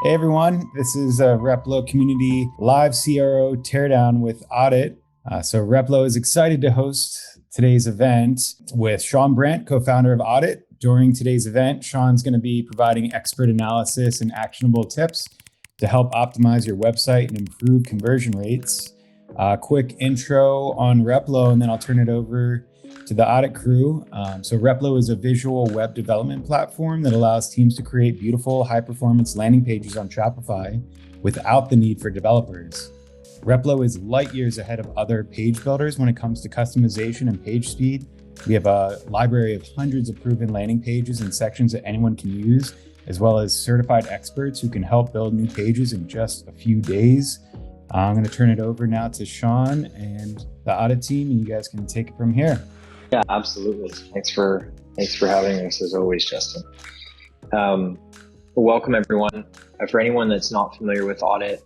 Hey everyone, this is Replo Community Live CRO Teardown with Oddit. So Replo is excited to host today's event with Shaun, co-founder of Oddit. During today's event, Shaun's going to be providing expert analysis and actionable tips to help optimize your website and improve conversion rates. Quick intro on Replo, and then I'll turn it over to the Oddit crew. So Replo is a visual web development platform that allows teams to create beautiful, high-performance landing pages on Shopify without the need for developers. Replo is light years ahead of other page builders when it comes to customization and page speed. We have a library of hundreds of proven landing pages and sections that anyone can use, as well as certified experts who can help build new pages in just a few days. I'm going to turn it over now to Shaun and the Oddit team, and you guys can take it from here. Yeah, absolutely. Thanks for having us as always, Justin. Welcome everyone. For anyone that's not familiar with Oddit,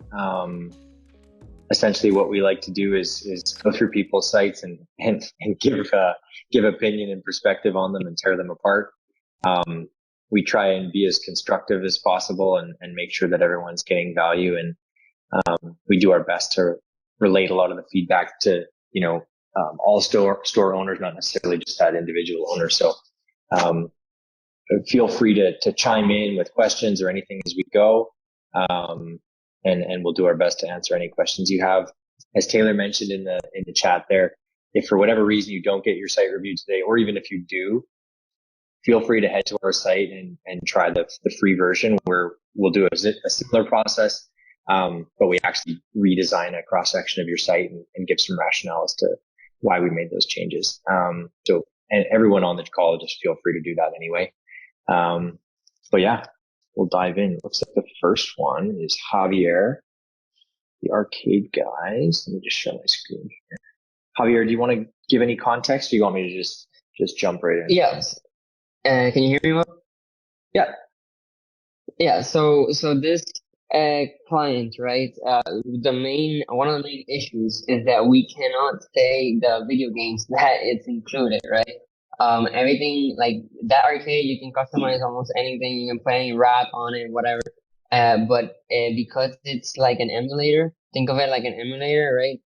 essentially what we like to do is go through people's sites and give opinion and perspective on them and tear them apart. We try and be as constructive as possible and make sure that everyone's getting value, and we do our best to relate a lot of the feedback to all store owners, not necessarily just that individual owner. So feel free to chime in with questions or anything as we go, and we'll do our best to answer any questions you have. As Taylor mentioned in the chat there, if for whatever reason you don't get your site reviewed today, or even if you do, feel free to head to our site and try the free version, where we'll do a similar process, but we actually redesign a cross section of your site and give some rationale as to why we made those changes. So, and everyone on the call, just feel free to do that anyway. But yeah, we'll dive in. Looks like the first one is Javier, the arcade guys. Let me just share my screen here. Javier, do you want to give any context, or do you want me to just jump right in? Yes. Can you hear me well? Yeah. Yeah. So this client, right? One of the main issues is that we cannot say the video games that it's included, right? Everything like that arcade, you can customize almost anything. You can play any rap on it, whatever. But because it's like an emulator, think of it like an emulator, right?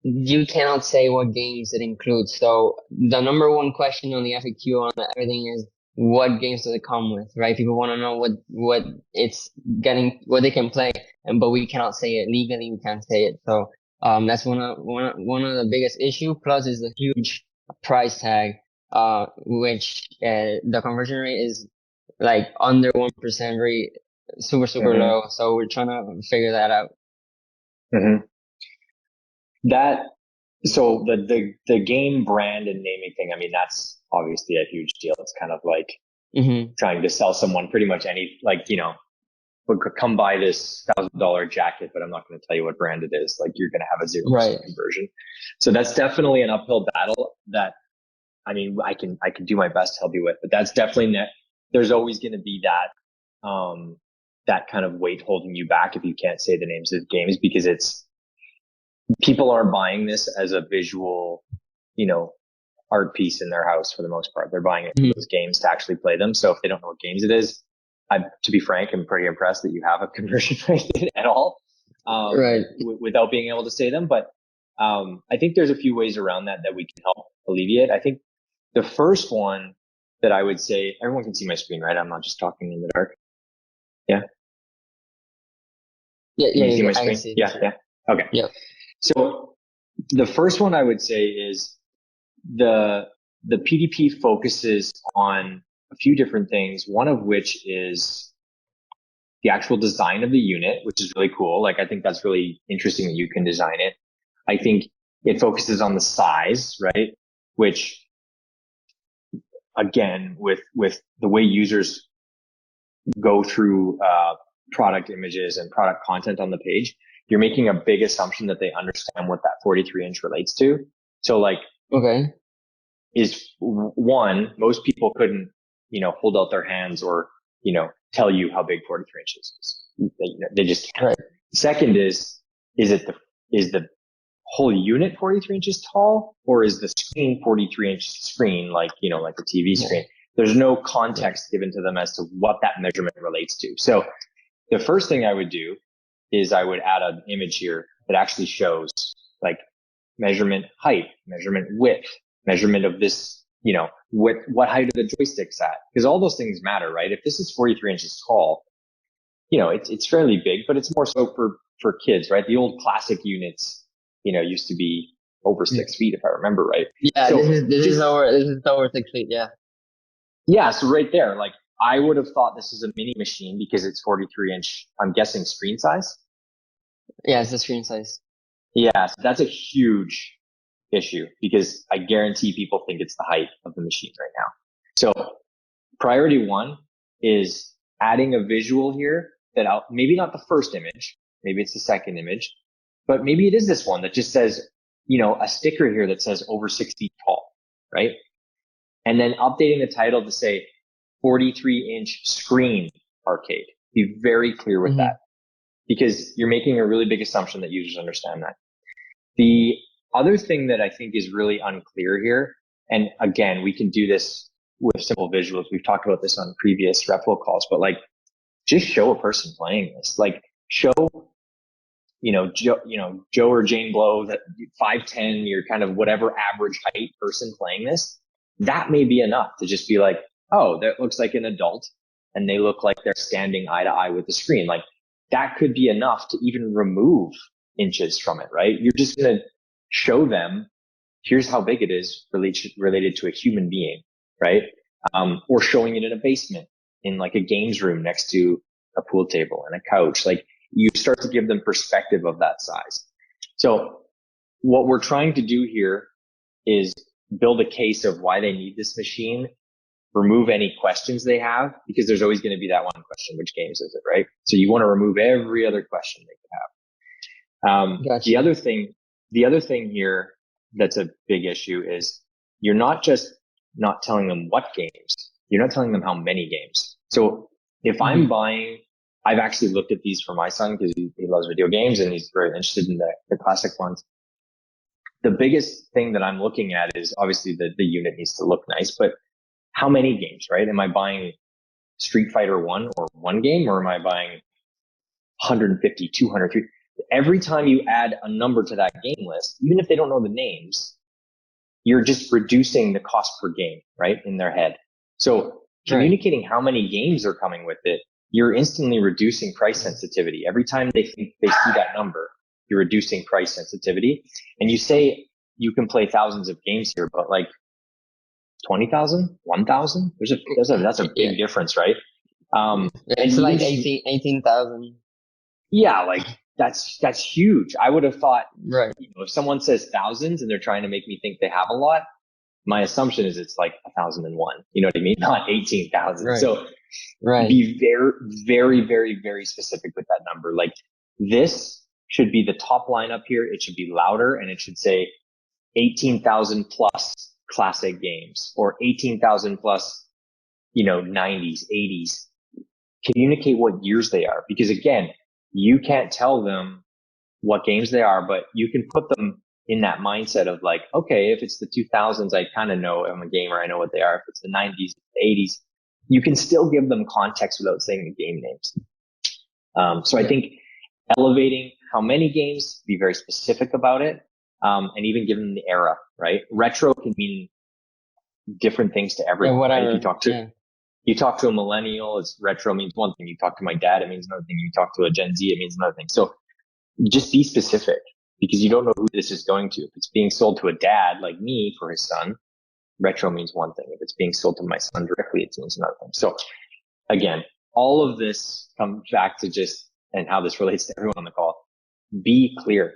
You cannot say what games it includes. So the number one question on the FAQ on everything is, what games does it come with, right? People want to know what it's getting, what they can play, but we cannot say it legally. We can't say it. So that's one of the biggest issue. Plus, is the huge price tag, which the conversion rate is like under 1%, very super Mm-hmm. low. So we're trying to figure that out. Mm-hmm. So the game brand and naming thing, I mean, that's obviously a huge deal. It's kind of like trying to sell someone pretty much come buy this $1,000 jacket, but I'm not going to tell you what brand it is. Like, you're going to have a 0% conversion. So that's definitely an uphill battle that, I mean, I can do my best to help you with, but that's definitely there's always going to be that kind of weight holding you back if you can't say the names of games, because people aren't buying this as a visual, art piece in their house for the most part. They're buying it for those games to actually play them. So if they don't know what games it is, to be frank, I'm pretty impressed that you have a conversion rate at all, without being able to say them. But I think there's a few ways around that we can help alleviate. I think the first one that I would say, everyone can see my screen, right? I'm not just talking in the dark. Yeah. Yeah. Can you see my screen? Yeah. Okay. Yeah. So the first one I would say is the PDP focuses on a few different things, one of which is the actual design of the unit, which is really cool. Like, I think that's really interesting that you can design it. I think it focuses on the size, right? Which, again, with the way users go through product images and product content on the page, you're making a big assumption that they understand what that 43-inch relates to. So, like, is one, most people couldn't, hold out their hands or, tell you how big 43 inches is. They just can't. Right. Second is the whole unit 43 inches tall, or is the screen 43-inch screen, like a TV screen? There's no context given to them as to what that measurement relates to. So the first thing I would do is I would add an image here that actually shows like measurement height, measurement width, measurement of this, what height are the joysticks at? Because all those things matter, right? If this is 43 inches tall, it's fairly big, but it's more so for kids, right? The old classic units, used to be over 6 feet, if I remember right. Yeah, so this is over 6 feet. Yeah. Yeah. So right there, like I would have thought this is a mini machine because it's 43 inch, I'm guessing screen size. Yeah, it's the screen size. Yeah. So that's a huge issue because I guarantee people think it's the height of the machine right now. So priority one is adding a visual here that maybe not the first image, maybe it's the second image, but maybe it is this one that just says, a sticker here that says over 6 feet tall, right? And then updating the title to say 43 inch screen arcade. Be very clear with that because you're making a really big assumption that users understand that. The other thing that I think is really unclear here, and again, we can do this with simple visuals. We've talked about this on previous Replo calls, but like just show a person playing this. Like show, Joe or Jane Blow, that 5'10", you're kind of whatever average height person playing this. That may be enough to just be like, oh, that looks like an adult and they look like they're standing eye to eye with the screen. Like that could be enough to even remove inches from it, right? You're just going to show them, here's how big it is related to a human being, right? Or showing it in a basement in like a games room next to a pool table and a couch. Like you start to give them perspective of that size. So what we're trying to do here is build a case of why they need this machine, remove any questions they have, because there's always going to be that one question, which games is it, right? So you want to remove every other question they could have. Gotcha. The other thing here that's a big issue is you're not just not telling them what games, you're not telling them how many games. So if I'm buying, I've actually looked at these for my son because he loves video games and he's very interested in the classic ones. The biggest thing that I'm looking at is obviously the unit needs to look nice, but how many games, right? Am I buying Street Fighter 1 or one game, or am I buying 150, 200, 300? Every time you add a number to that game list, even if they don't know the names, you're just reducing the cost per game, right? In their head. So communicating how many games are coming with it, you're instantly reducing price sensitivity. Every time they think they see that number, you're reducing price sensitivity. And you say you can play thousands of games here, but like 20,000, 1,000, that's a big difference, right? It's like 18,000. Yeah, like that's huge. I would have thought, right? If someone says thousands and they're trying to make me think they have a lot, my assumption is it's like 1,001. You know what I mean? Not 18,000. Right. So be very, very, very, very specific with that number. Like this should be the top line up here. It should be louder and it should say 18,000 plus classic games or 18,000 plus, 90s, 80s. Communicate what years they are, because again, you can't tell them what games they are, but you can put them in that mindset of like, okay, if it's the 2000s, I kind of know I'm a gamer. I know what they are. If it's the 90s, the 80s, you can still give them context without saying the game names. So I think elevating how many games, be very specific about it, and even give them the era, right? Retro can mean different things to everyone. Whatever. Right? You talk to a millennial, it's retro means one thing. You talk to my dad, it means another thing. You talk to a Gen Z, it means another thing. So just be specific, because you don't know who this is going to. If it's being sold to a dad like me for his son, retro means one thing. If it's being sold to my son directly, it means another thing. So again, all of this comes back to just, and how this relates to everyone on the call, be clear.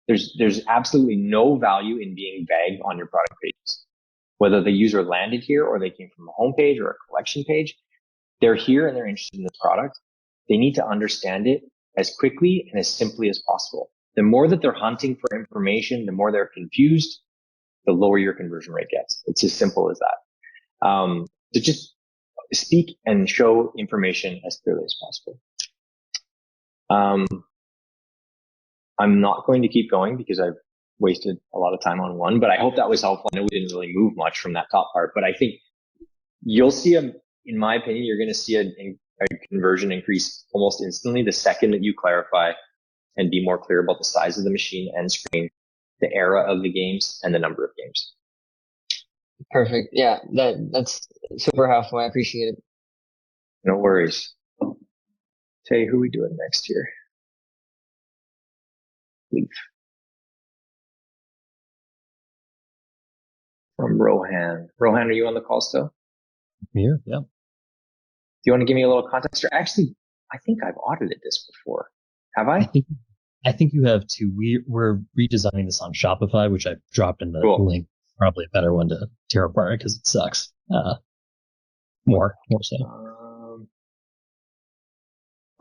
There's absolutely no value in being vague on your product pages. Whether the user landed here or they came from a homepage or a collection page, they're here and they're interested in the product. They need to understand it as quickly and as simply as possible. The more that they're hunting for information, the more they're confused, the lower your conversion rate gets. It's as simple as that. So just speak and show information as clearly as possible. I'm not going to keep going because I've wasted a lot of time on one, but I hope that was helpful. I know we didn't really move much from that top part, but I think you'll see in my opinion, you're going to see a conversion increase almost instantly the second that you clarify and be more clear about the size of the machine and screen, the era of the games, and the number of games. Perfect. Yeah, that's super helpful. I appreciate it. No worries. Tell you who we doing next here. Leaf. From Rohan. Rohan, are you on the call still? Here, yeah. Do you want to give me a little context? Or actually, I think I've audited this before. Have I? I think you have too. We're redesigning this on Shopify, which I've dropped in the link. Probably a better one to tear apart because it sucks. More so.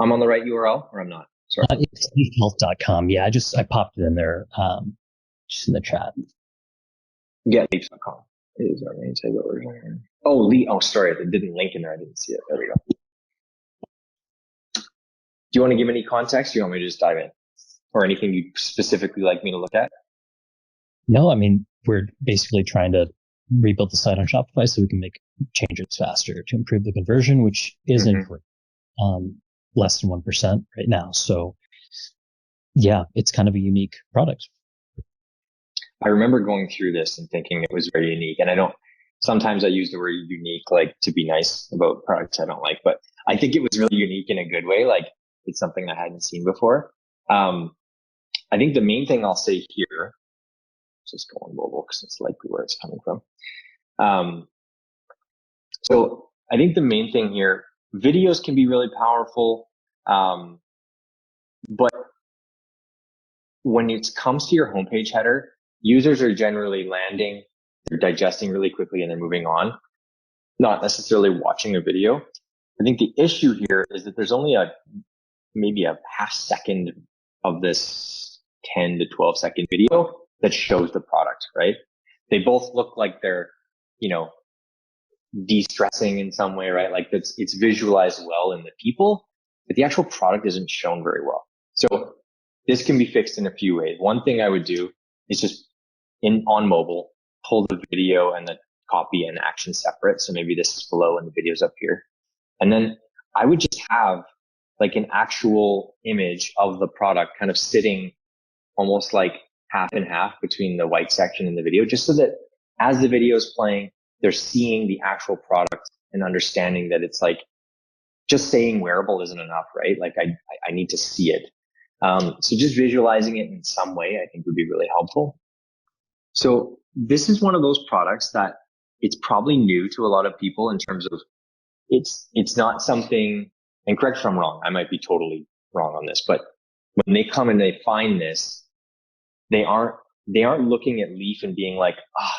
I'm on the right URL, or I'm not? Sorry. It's leafhealth.com. Yeah, I popped it in there, just in the chat. Yeah, leaf.com. It is our main site. Oh, sorry. It didn't link in there. I didn't see it. There we go. Do you want to give any context? Or you want me to just dive in? Or anything you specifically like me to look at? No, I mean, we're basically trying to rebuild the site on Shopify so we can make changes faster to improve the conversion, which isn't great. Less than 1% right now. So yeah, it's kind of a unique product. I remember going through this and thinking it was very unique. And sometimes I use the word unique, like to be nice about products I don't like, but I think it was really unique in a good way. Like it's something I hadn't seen before. I think the main thing I'll say here, just go on mobile because it's likely where it's coming from. So I think the main thing here, videos can be really powerful. But when it comes to your homepage header, users are generally landing, they're digesting really quickly and they're moving on, not necessarily watching a video. I think the issue here is that there's only maybe a half second of this 10 to 12 second video that shows the product, right? They both look like they're, de-stressing in some way, right? Like it's visualized well in the people, but the actual product isn't shown very well. So this can be fixed in a few ways. One thing I would do is just on mobile, pull the video and the copy and action separate. So maybe this is below and the video's up here. And then I would just have like an actual image of the product kind of sitting almost like half and half between the white section and the video, just so that as the video is playing, they're seeing the actual product and understanding that it's like just saying wearable isn't enough, right? Like I need to see it. So just visualizing it in some way, I think would be really helpful. So this is one of those products that it's probably new to a lot of people in terms of it's not something, and correct if I'm wrong, I might be totally wrong on this, but when they come and they find this, they aren't looking at Leaf and being like,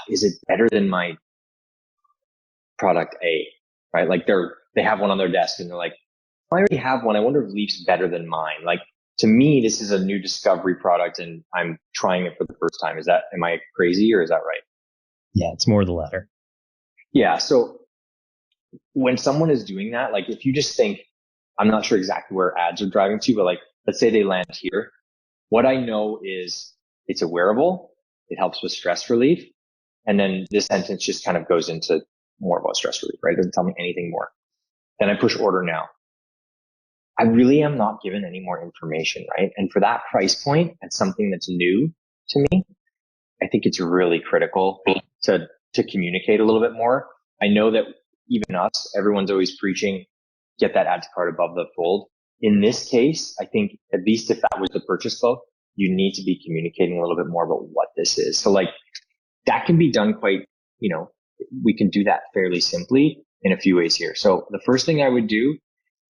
is it better than my product A, right? Like they have one on their desk and they're like, I already have one. I wonder if Leaf's better than mine. Like to me, this is a new discovery product and I'm trying it for the first time. Am I crazy or is that right? Yeah, it's more the latter. Yeah. So when someone is doing that, like if you just think, I'm not sure exactly where ads are driving to, but like, let's say they land here. What I know is it's a wearable. It helps with stress relief. And then this sentence just kind of goes into more about stress relief, right? It doesn't tell me anything more. Then I push order now. I really am not given any more information, right? And for that price point, and something that's new to me, I think it's really critical to communicate a little bit more. I know that even us, everyone's always preaching, get that add to cart above the fold. In this case, I think at least if that was the purchase flow, you need to be communicating a little bit more about what this is. So like that can be done quite, we can do that fairly simply in a few ways here. So the first thing I would do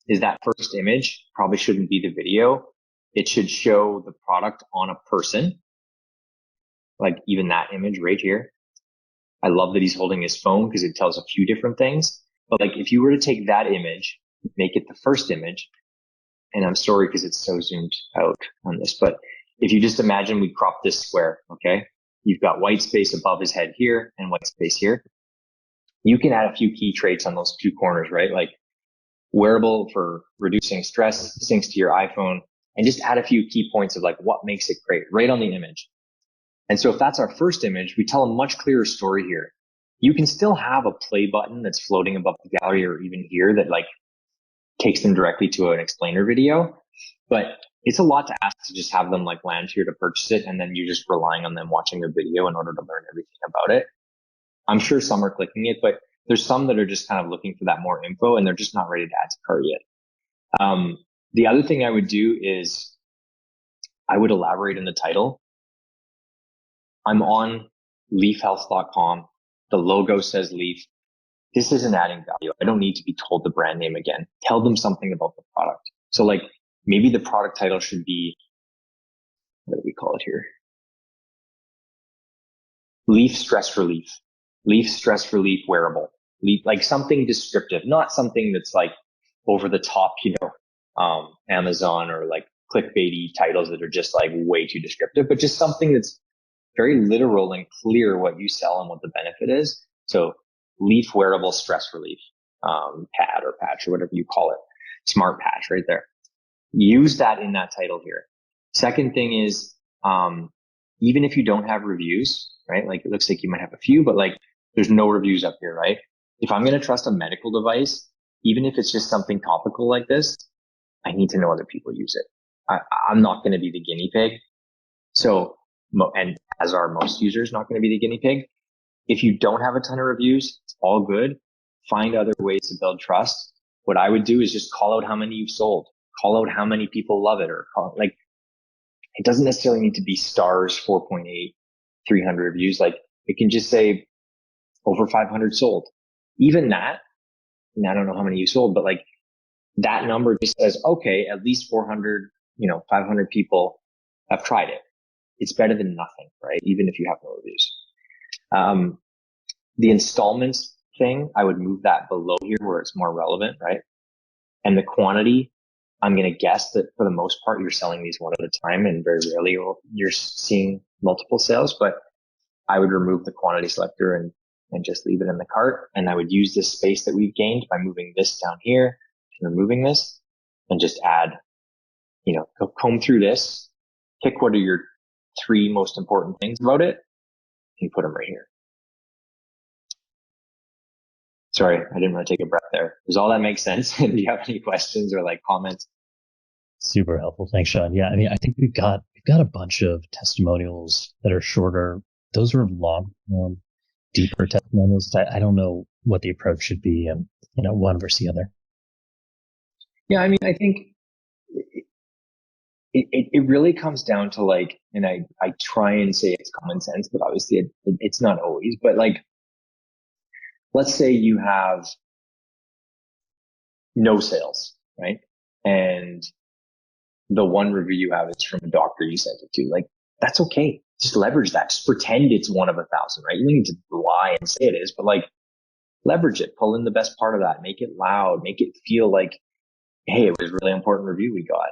is that first image probably shouldn't be the video. It should show the product on a person. Like even that image right here. I love that he's holding his phone because it tells a few different things. But like if you were to take that image, make it the first image, and I'm sorry because it's so zoomed out on this, but if you just imagine we crop this square, okay? You've got white space above his head here and white space here. You can add a few key traits on those two corners, right? Like wearable for reducing stress, syncs to your iPhone, and just add a few key points of like what makes it great right on the image. And so if that's our first image, we tell a much clearer story here. You can still have a play button that's floating above the gallery or even here that like takes them directly to an explainer video. But it's a lot to ask to just have them like land here to purchase it, and then you're just relying on them watching a video in order to learn everything about it. I'm sure some are clicking it, but there's some that are just kind of looking for that more info and they're just not ready to add to cart yet. The other thing I would do is I would elaborate in the title. I'm on leafhealth.com. The logo says Leaf. This isn't adding value. I don't need to be told the brand name again. Tell them something about the product. So like maybe the product title should be, what do we call it here? Leaf Stress Relief. Leaf Stress Relief Wearable. Leaf, like something descriptive, not something that's like over the top, Amazon or like clickbaity titles that are just like way too descriptive, but just something that's very literal and clear what you sell and what the benefit is. So Leaf Wearable Stress Relief, pad or patch or whatever you call it. Smart patch right there. Use that in that title here. Second thing is, even if you don't have reviews, right? Like it looks like you might have a few, but like there's no reviews up here, right? If I'm going to trust a medical device, even if it's just something topical like this, I need to know other people use it. I'm not going to be the guinea pig. So, and as are most users, not going to be the guinea pig. If you don't have a ton of reviews, it's all good. Find other ways to build trust. What I would do is just call out how many you've sold, call out how many people love it, or like, it doesn't necessarily need to be stars, 4.8, 300 reviews. Like it can just say over 500 sold. Even that, and I don't know how many you sold, but like that number just says, okay, at least 400, 500 people have tried it. It's better than nothing, right? Even if you have no reviews. The installments thing, I would move that below here where it's more relevant, right? And the quantity, I'm going to guess that for the most part, you're selling these one at a time and very rarely you're seeing multiple sales, but I would remove the quantity selector and just leave it in the cart. And I would use this space that we've gained by moving this down here and removing this and just add, go comb through this, pick what are your 3 most important things about it and put them right here. Sorry, I didn't want to take a breath there. Does all that make sense? Do you have any questions or like comments? Super helpful. Thanks, Shaun. Yeah, I mean, I think we've got a bunch of testimonials that are shorter. Those are long, deeper testimonials. I don't know what the approach should be, one versus the other. Yeah, I mean, I think it really comes down to like, and I try and say it's common sense, but obviously it's not always, but like, let's say you have no sales, right? And the one review you have is from a doctor you sent it to. Like, that's okay. Just leverage that. Just pretend it's one of 1,000, right? You don't need to lie and say it is, but like, leverage it. Pull in the best part of that. Make it loud. Make it feel like, hey, it was a really important review we got.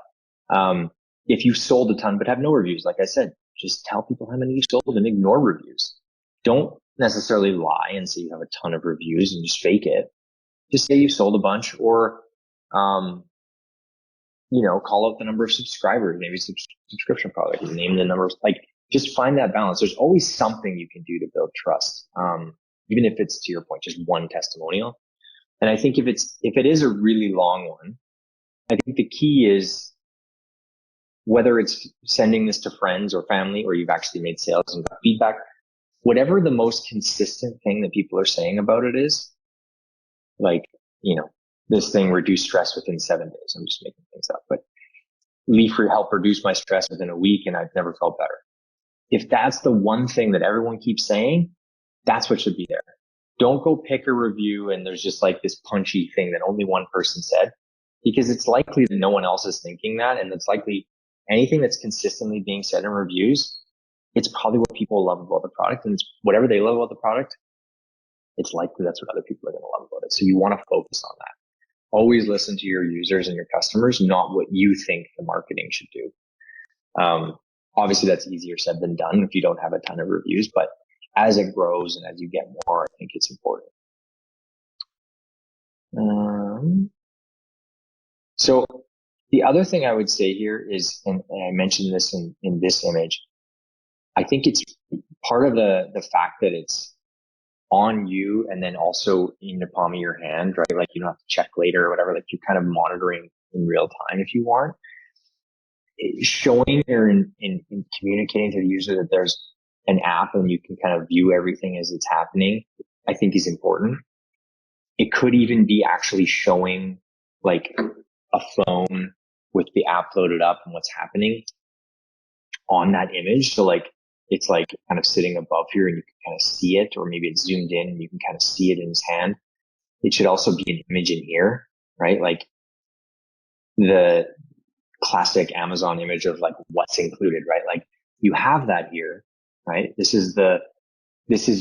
If you've sold a ton but have no reviews, like I said, just tell people how many you sold and ignore reviews. Don't necessarily lie and say you have a ton of reviews and just fake it. Just say you sold a bunch, or, call out the number of subscribers, maybe subscription product, name the numbers, like just find that balance. There's always something you can do to build trust. Even if it's, to your point, just one testimonial. And I think if it is a really long one, I think the key is whether it's sending this to friends or family, or you've actually made sales and got feedback, whatever the most consistent thing that people are saying about it is, like, this thing reduced stress within 7 days. I'm just making things up, but Leaf helped reduce my stress within a week and I've never felt better. If that's the one thing that everyone keeps saying, that's what should be there. Don't go pick a review and there's just like this punchy thing that only one person said, because it's likely that no one else is thinking that. And it's likely anything that's consistently being said in reviews, it's probably what people love about the product, and it's whatever they love about the product, it's likely that's what other people are going to love about it. So you want to focus on that. Always listen to your users and your customers, not what you think the marketing should do. Obviously that's easier said than done if you don't have a ton of reviews, but as it grows and as you get more, I think it's important. So the other thing I would say here is, and I mentioned this in this image, I think it's part of the fact that it's on you and then also in the palm of your hand, right? Like you don't have to check later or whatever. Like you're kind of monitoring in real time if you want. Showing or in communicating to the user that there's an app and you can kind of view everything as it's happening, I think is important. It could even be actually showing like a phone with the app loaded up and what's happening on that image. So like, it's like kind of sitting above here and you can kind of see it, or maybe it's zoomed in and you can kind of see it in his hand. It should also be an image in here, right? Like the classic Amazon image of like what's included, right? Like you have that here, right? This is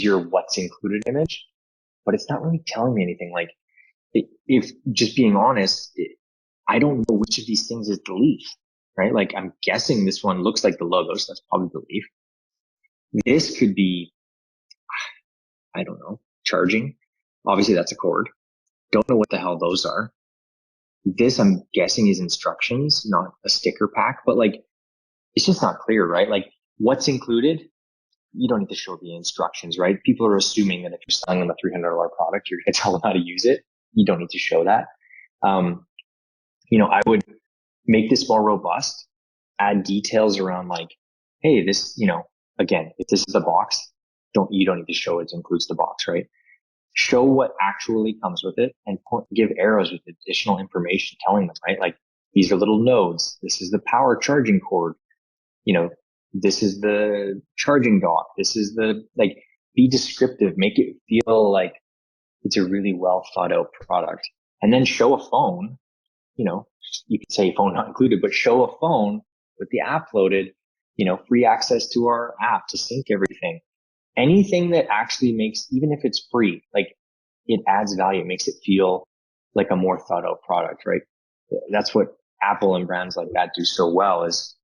your what's included image, but it's not really telling me anything. Like if just being honest, I don't know which of these things is the leaf, right? Like I'm guessing this one looks like the logo, so that's probably the leaf. This could be, I don't know, charging. Obviously that's a cord. Don't know what the hell those are. This I'm guessing is instructions, not a sticker pack, but like, it's just not clear, right? Like what's included, you don't need to show the instructions, right? People are assuming that if you're selling them a $300 product, you're going to tell them how to use it. You don't need to show that. I would make this more robust, add details around like, hey, this, again, if this is a box, you don't need to show it includes the box, right? Show what actually comes with it and give arrows with additional information telling them, right? Like these are little nodes. This is the power charging cord. This is the charging dock. This is be descriptive, make it feel like it's a really well thought out product, and then show a phone. You could say phone not included, but show a phone with the app loaded, free access to our app to sync everything. Anything that actually makes, even if it's free, like it adds value, it makes it feel like a more thought out product, right? That's what Apple and brands like that do so well, is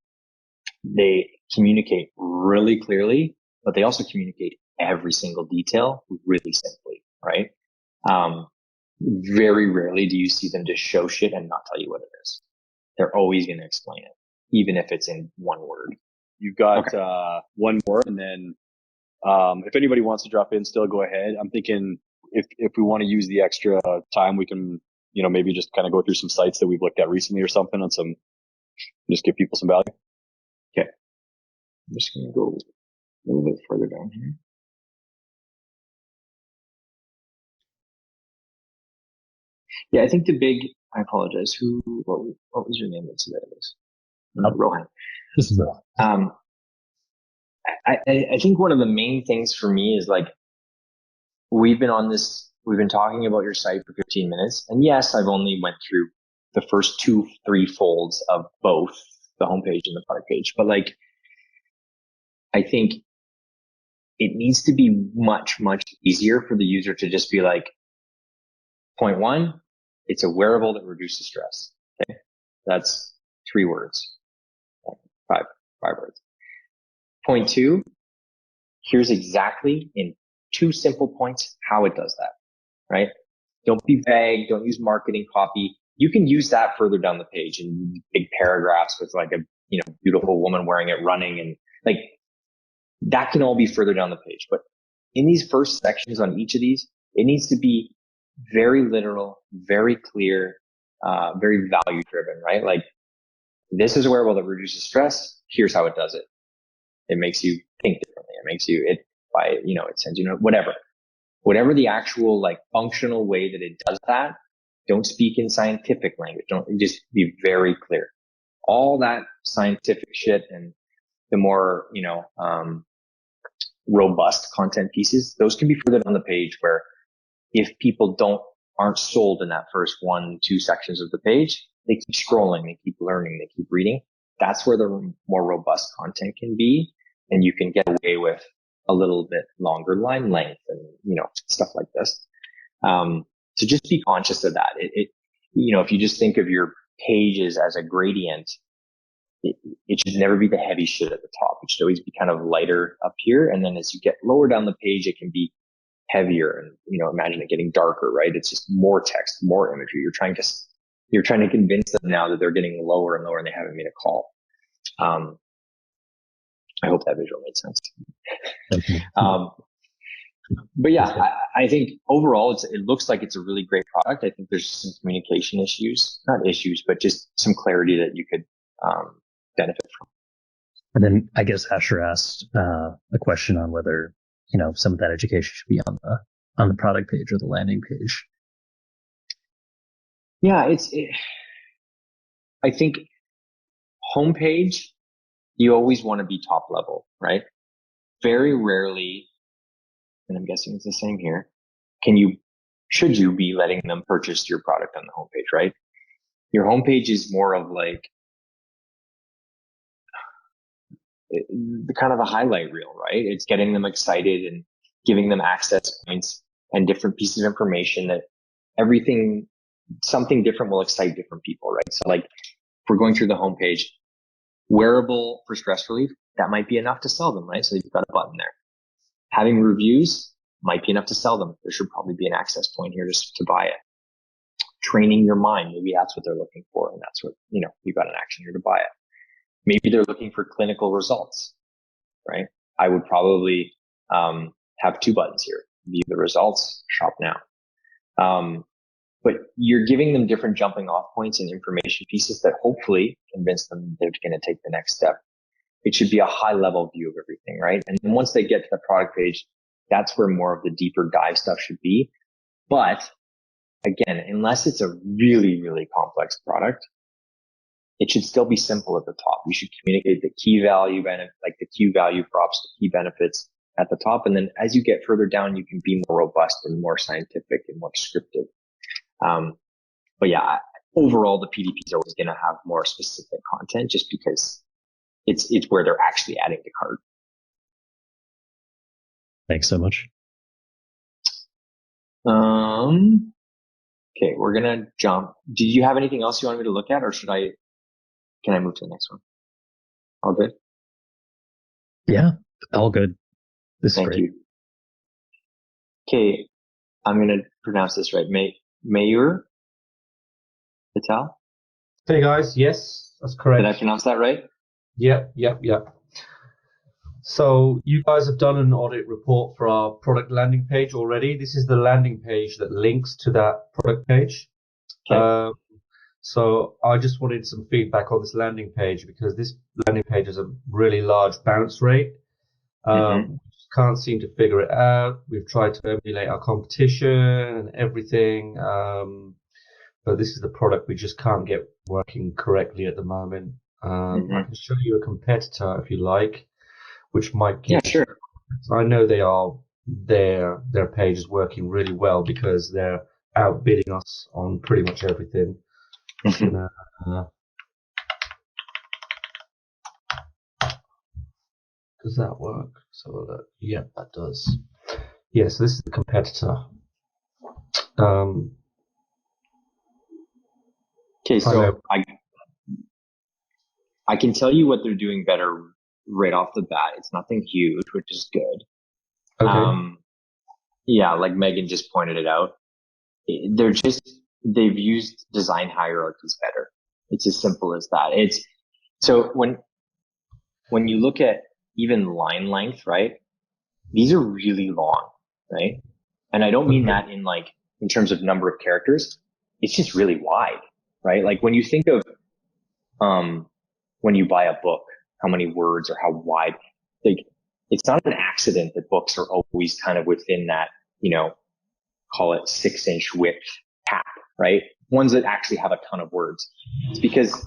they communicate really clearly, but they also communicate every single detail really simply, right? Very rarely do you see them just show shit and not tell you what it is. They're always going to explain it, even if it's in one word. You've got one more, and then if anybody wants to drop in, still go ahead. I'm thinking if we want to use the extra time, we can, maybe just kind of go through some sites that we've looked at recently or something, and just give people some value. Okay. I'm just going to go a little bit further down here. Yeah, I think I apologize. What was your name? That's this. Rohan. This is Rohan. I think one of the main things for me is like, we've been talking about your site for 15 minutes. And yes, I've only went through the first 2-3 folds of both the homepage and the product page. But like, I think it needs to be much, much easier for the user to just be like, point 1, it's a wearable that reduces stress. Okay. That's 3 words. 5 words. Point 2, here's exactly in 2 simple points how it does that, right? Don't be vague. Don't use marketing copy. You can use that further down the page in big paragraphs with like a, beautiful woman wearing it running, and like that can all be further down the page. But in these first sections on each of these, it needs to be very literal, very clear, very value driven, right? Like, this is a wearable that reduces stress. Here's how it does it. It makes you think differently. It sends you, whatever the actual like functional way that it does that. Don't speak in scientific language. Don't, just be very clear. All that scientific shit and the more, robust content pieces, those can be further down the page, where if people aren't sold in that first 1-2 sections of the page, they keep scrolling, they keep learning, they keep reading. That's where the more robust content can be. And you can get away with a little bit longer line length and, stuff like this. So just be conscious of that. If you just think of your pages as a gradient, it should never be the heavy shit at the top. It should always be kind of lighter up here. And then as you get lower down the page, it can be heavier, and, imagine it getting darker, right? It's just more text, more imagery. You're trying to convince them now that they're getting lower and lower and they haven't made a call. I hope that visual made sense. But yeah, I think overall it looks like it's a really great product. I think there's some communication issues, not issues, but just some clarity that you could benefit from. And then I guess Asher asked a question on whether, some of that education should be on the product page or the landing page. Yeah, I think homepage, you always want to be top level, right? Very rarely, and I'm guessing it's the same here, should you be letting them purchase your product on the homepage, right? Your homepage is more of like the kind of a highlight reel, right? It's getting them excited and giving them access points and different pieces of information that something different will excite different people, right? So like if we're going through the homepage, wearable for stress relief, that might be enough to sell them, right? So you've got a button there. Having reviews might be enough to sell them. There should probably be an access point here just to buy it. Training your mind, maybe that's what they're looking for. And that's what, you've got an action here to buy it. Maybe they're looking for clinical results, right? I would probably have two buttons here. View the results, shop now. But you're giving them different jumping off points and information pieces that hopefully convince them they're going to take the next step. It should be a high level view of everything, right? And then once they get to the product page, that's where more of the deeper dive stuff should be. But again, unless it's a really, really complex product, it should still be simple at the top. You should communicate the key value like the key value props, the key benefits at the top. And then as you get further down, you can be more robust and more scientific and more descriptive. But yeah, overall, the PDP is always going to have more specific content just because it's where they're actually adding to cart. Thanks so much. Okay, we're going to jump. Do you have anything else you want me to look at, or can I move to the next one? All good? Yeah, all good. This Thank is great. you. Okay, I'm going to pronounce this right. Mayur Patel? Hey guys, yes, that's correct. Did I pronounce that right? Yep. So you guys have done an audit report for our product landing page already. This is the landing page that links to that product page. Okay. So I just wanted some feedback on this landing page because this landing page has a really large bounce rate. We can't seem to figure it out. We've tried to emulate our competition and everything. But this is the product we just can't get working correctly at the moment. I can show you a competitor if you like, which might give. Yeah, sure. I know their page is working really well because they're outbidding us on pretty much everything. Does that work? So yeah, that does. Yeah, so this is the competitor. Okay, so I can tell you what they're doing better right off the bat. It's nothing huge, which is good. Okay. Yeah, like Megan just pointed it out. They've used design hierarchies better. It's as simple as that. So when you look at even line length, right? These are really long, right? And I don't mean that in terms of number of characters. It's just really wide, right? Like when you think of, when you buy a book, how many words or how wide, it's not an accident that books are always kind of within that, call it 6-inch width cap, right? Ones that actually have a ton of words. It's because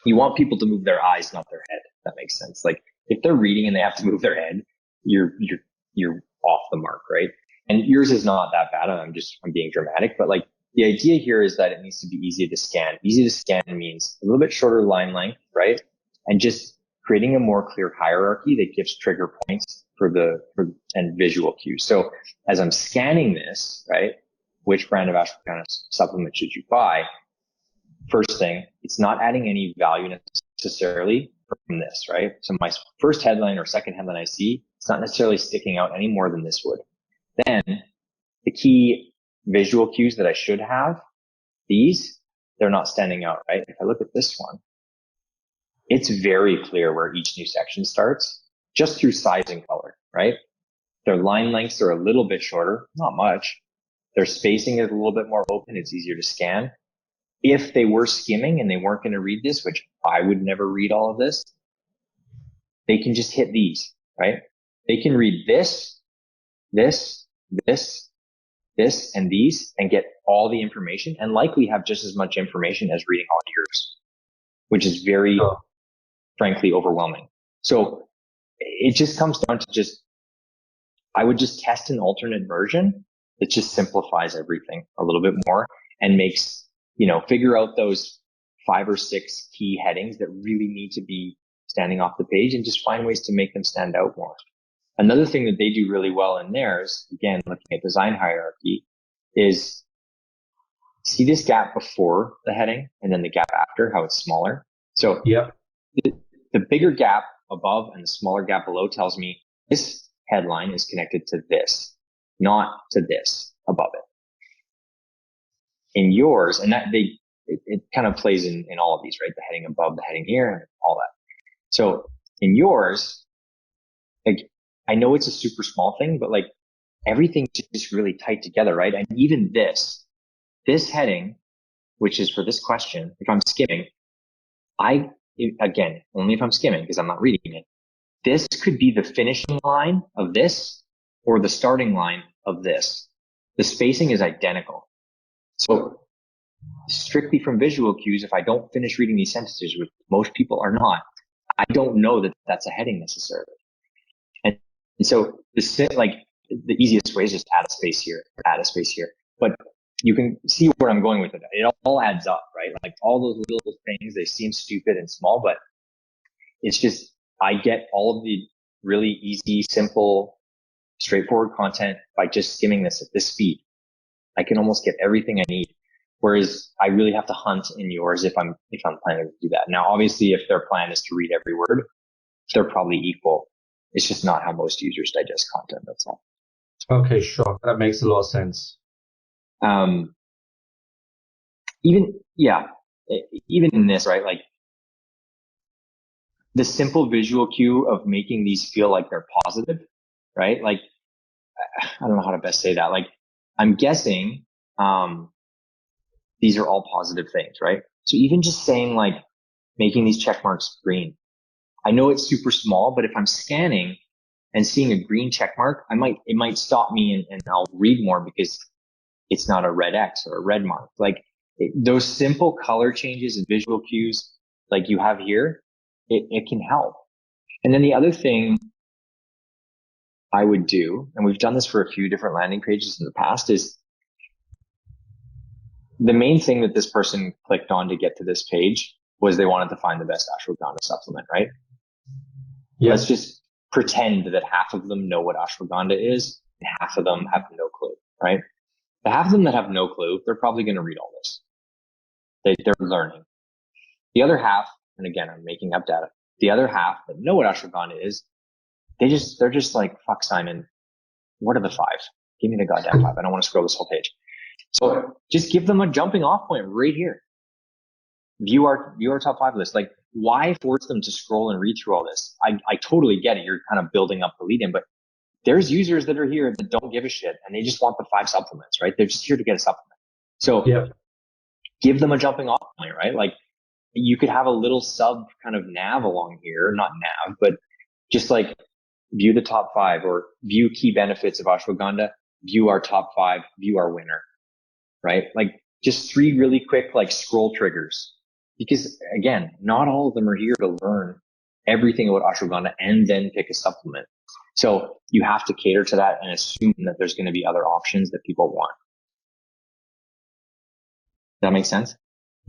you want people to move their eyes, not their head. If that makes sense. Like if they're reading and they have to move their head, you're off the mark, right? And yours is not that bad. I'm being dramatic, but like the idea here is that it needs to be easy to scan. Easy to scan means a little bit shorter line length, right? And just creating a more clear hierarchy that gives trigger points and visual cues. So as I'm scanning this, right, which brand of ashwagandha supplement should you buy? First thing, it's not adding any value necessarily from this, right? So my first headline or second headline I see, it's not necessarily sticking out any more than this would. Then the key visual cues that I should have, they're not standing out, right? If I look at this one, it's very clear where each new section starts just through size and color, right? Their line lengths are a little bit shorter, not much. Their spacing is a little bit more open. It's easier to scan. If they were skimming and they weren't going to read this, which I would never read all of this, they can just hit these, right? They can read this, this, this, this, and these, and get all the information, and likely have just as much information as reading all yours, which is very, frankly, overwhelming. So it just comes down to I would just test an alternate version that just simplifies everything a little bit more and makes, figure out those 5 or 6 key headings that really need to be standing off the page and just find ways to make them stand out more. Another thing that they do really well in theirs, again, looking at design hierarchy, is see this gap before the heading and then the gap after, how it's smaller. So the bigger gap above and the smaller gap below tells me this headline is connected to this, not to this above it. In yours, and that it kind of plays in all of these, right? The heading above, the heading here, and all that. So in yours, like, I know it's a super small thing, but like everything's just really tight together, right? And even this heading, which is for this question, if I'm skimming, again, only if I'm skimming because I'm not reading it, this could be the finishing line of this or the starting line of this. The spacing is identical. So strictly from visual cues, if I don't finish reading these sentences, which most people are not, I don't know that that's a heading necessarily. And so the easiest way is just add a space here. But you can see where I'm going with it. It all adds up, right? Like all those little things, they seem stupid and small, but it's just, I get all of the really easy, simple, straightforward content by just skimming this at this speed. I can almost get everything I need. Whereas I really have to hunt in yours if I'm planning to do that. Now, obviously, if their plan is to read every word, they're probably equal. It's just not how most users digest content. That's all. Okay, sure. That makes a lot of sense. Even in this, right? Like the simple visual cue of making these feel like they're positive, right? Like, I don't know how to best say that. Like, I'm guessing, these are all positive things, right? So even just saying like making these check marks green, I know it's super small, but if I'm scanning and seeing a green check mark, it might stop me and I'll read more because it's not a red X or a red mark. Like those simple color changes and visual cues like you have here, it can help. And then the other thing I would do, and we've done this for a few different landing pages in the past, is the main thing that this person clicked on to get to this page was they wanted to find the best ashwagandha supplement, right? Yeah. Let's just pretend that half of them know what ashwagandha is and half of them have no clue, right? The half of them that have no clue, they're probably going to read all this. They're learning. The other half, and again, I'm making up data. The other half that know what ashwagandha is, they're just like, fuck Simon. What are the 5? Give me the goddamn 5. I don't want to scroll this whole page. So just give them a jumping off point right here. View our top 5 list. Like, why force them to scroll and read through all this? I totally get it. You're kind of building up the lead in, but there's users that are here that don't give a shit and they just want the 5 supplements, right? They're just here to get a supplement. So give them a jumping off point, right? Like you could have a little sub kind of nav along here, not nav, but just like view the top 5 or view key benefits of ashwagandha, view our top 5, view our winner. Right? Like just 3 really quick, like scroll triggers. Because again, not all of them are here to learn everything about ashwagandha and then pick a supplement. So you have to cater to that and assume that there's going to be other options that people want. Does that make sense?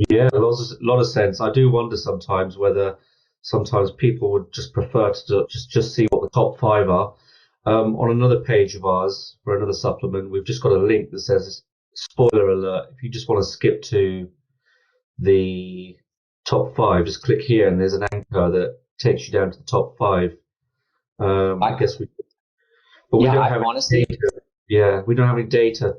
Yeah, a lot of sense. I do wonder sometimes whether sometimes people would just prefer to just see what the top 5 are. On another page of ours for another supplement, we've just got a link that says, spoiler alert, if you just want to skip to the top 5, just click here and there's an anchor that takes you down to the top 5. I guess we don't have any data. Yeah, we don't have any data.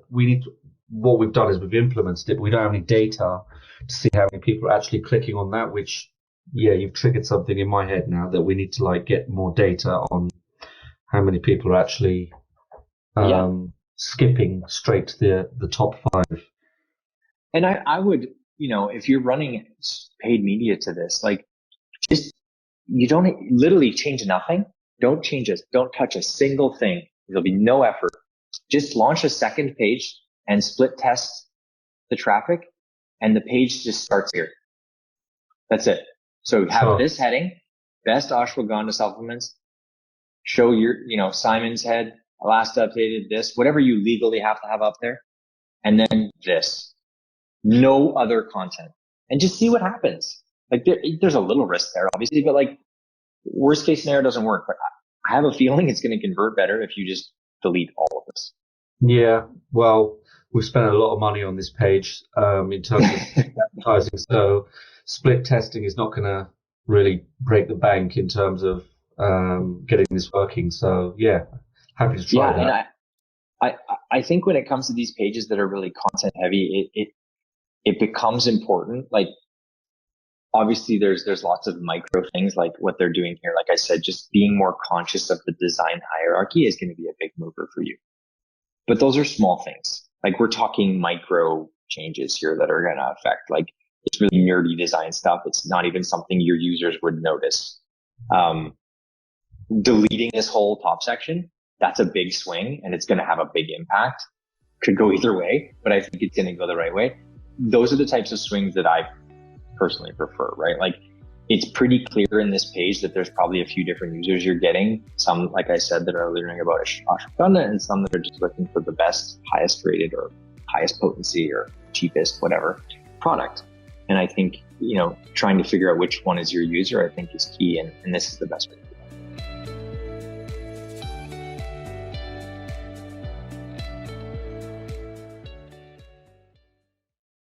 What we've done is we've implemented it, but we don't have any data to see how many people are actually clicking on that, which, you've triggered something in my head now that we need to like get more data on how many people are actually skipping straight to the top 5. And I would, if you're running paid media to this, like, just, you don't literally change nothing. Don't touch a single thing. There'll be no effort. Just launch a second page and split test the traffic, and the page just starts here. That's it. So have this heading, best ashwagandha supplements, show your, Simon's head, last updated this, whatever you legally have to have up there. And then this, no other content, and just see what happens. Like there's a little risk there, obviously, but like worst case scenario doesn't work. But I have a feeling it's going to convert better if you just delete all of this. Yeah. Well, we've spent a lot of money on this page, in terms of advertising. So split testing is not going to really break the bank in terms of, getting this working. So yeah, happy to try that. And I think when it comes to these pages that are really content heavy, it becomes important. Like, obviously there's lots of micro things like what they're doing here. Like I said, just being more conscious of the design hierarchy is going to be a big mover for you. But those are small things. Like, we're talking micro changes here that are going to affect, like, it's really nerdy design stuff. It's not even something your users would notice. Deleting this whole top section, that's a big swing, and it's going to have a big impact. Could go either way, but I think it's going to go the right way. Those are the types of swings that I personally prefer, right? Like, it's pretty clear in this page that there's probably a few different users you're getting. Some, like I said, that are learning about ashwagandha, and some that are just looking for the best, highest rated or highest potency or cheapest, whatever product. And I think, trying to figure out which one is your user, I think is key. And this is the best way to do it.